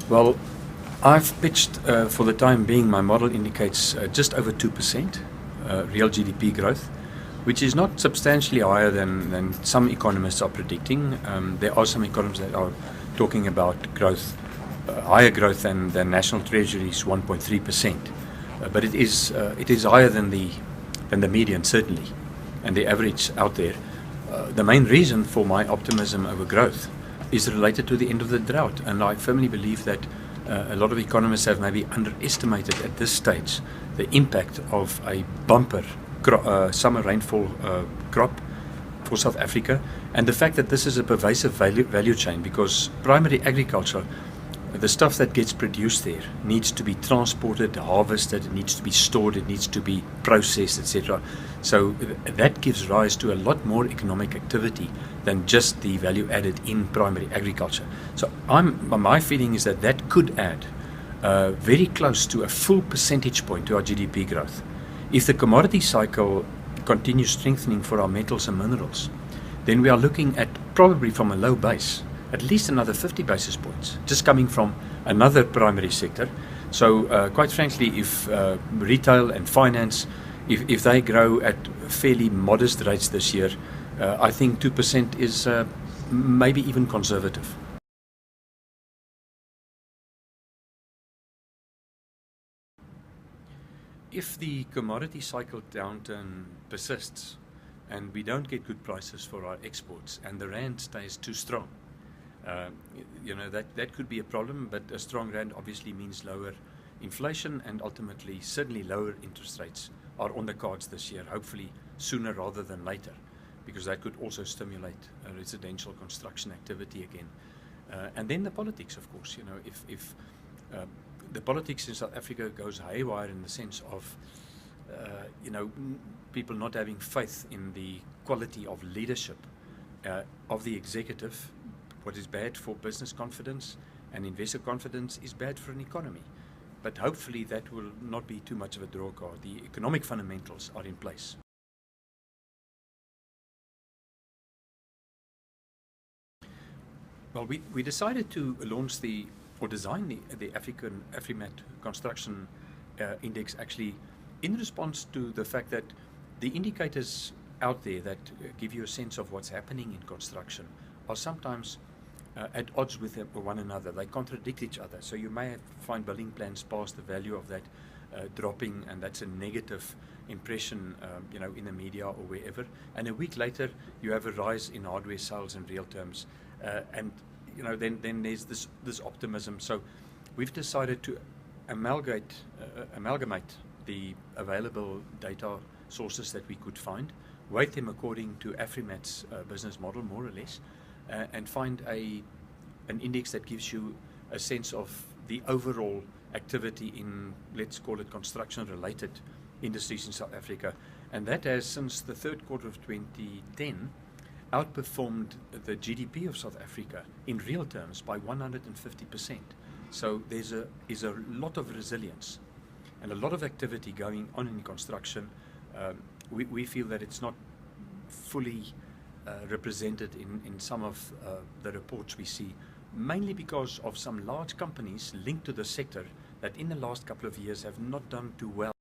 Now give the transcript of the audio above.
Well, I've pitched for the time being, my model indicates just over 2% real GDP growth, which is not substantially higher than some economists are predicting. There are some economists that are talking about growth, higher growth than National Treasury's 1.3%. But it is higher than the median, certainly, and the average out there. The main reason for my optimism over growth is related to the end of the drought, and I firmly believe that a lot of economists have maybe underestimated at this stage the impact of a bumper summer rainfall crop for South Africa, and the fact that this is a pervasive value chain, because primary agriculture, the stuff that gets produced there, needs to be transported, harvested, it needs to be stored, it needs to be processed, etc. So that gives rise to a lot more economic activity than just the value added in primary agriculture. So my feeling is that could add very close to a full percentage point to our GDP growth. If the commodity cycle continues strengthening for our metals and minerals, then we are looking at, probably from a low base, at least another 50 basis points, just coming from another primary sector. So quite frankly, if retail and finance, if they grow at fairly modest rates this year, I think 2% is maybe even conservative. If the commodity cycle downturn persists and we don't get good prices for our exports and the rand stays too strong, that could be a problem, but a strong rand obviously means lower inflation, and ultimately certainly lower interest rates are on the cards this year, hopefully sooner rather than later, because that could also stimulate residential construction activity again. And then the politics, of course. If the politics in South Africa goes haywire in the sense of people not having faith in the quality of leadership of the executive, what is bad for business confidence and investor confidence is bad for an economy. But hopefully that will not be too much of a draw card. The economic fundamentals are in place. Well, we decided to launch design the Afrimat construction index actually in response to the fact that the indicators out there that give you a sense of what's happening in construction are sometimes at odds with one another. They contradict each other. So you may find building plans past the value of that dropping, and that's a negative impression, in the media or wherever. And a week later, you have a rise in hardware sales in real terms, and then there's this optimism. So we've decided to amalgamate the available data sources that we could find, weight them according to Afrimat's business model, more or less, and find an index that gives you a sense of the overall activity in, let's call it, construction-related industries in South Africa. And that has, since the third quarter of 2010, outperformed the GDP of South Africa in real terms by 150%. So there's a lot of resilience and a lot of activity going on in construction. We feel that it's not fully represented in some of the reports we see, mainly because of some large companies linked to the sector that in the last couple of years have not done too well.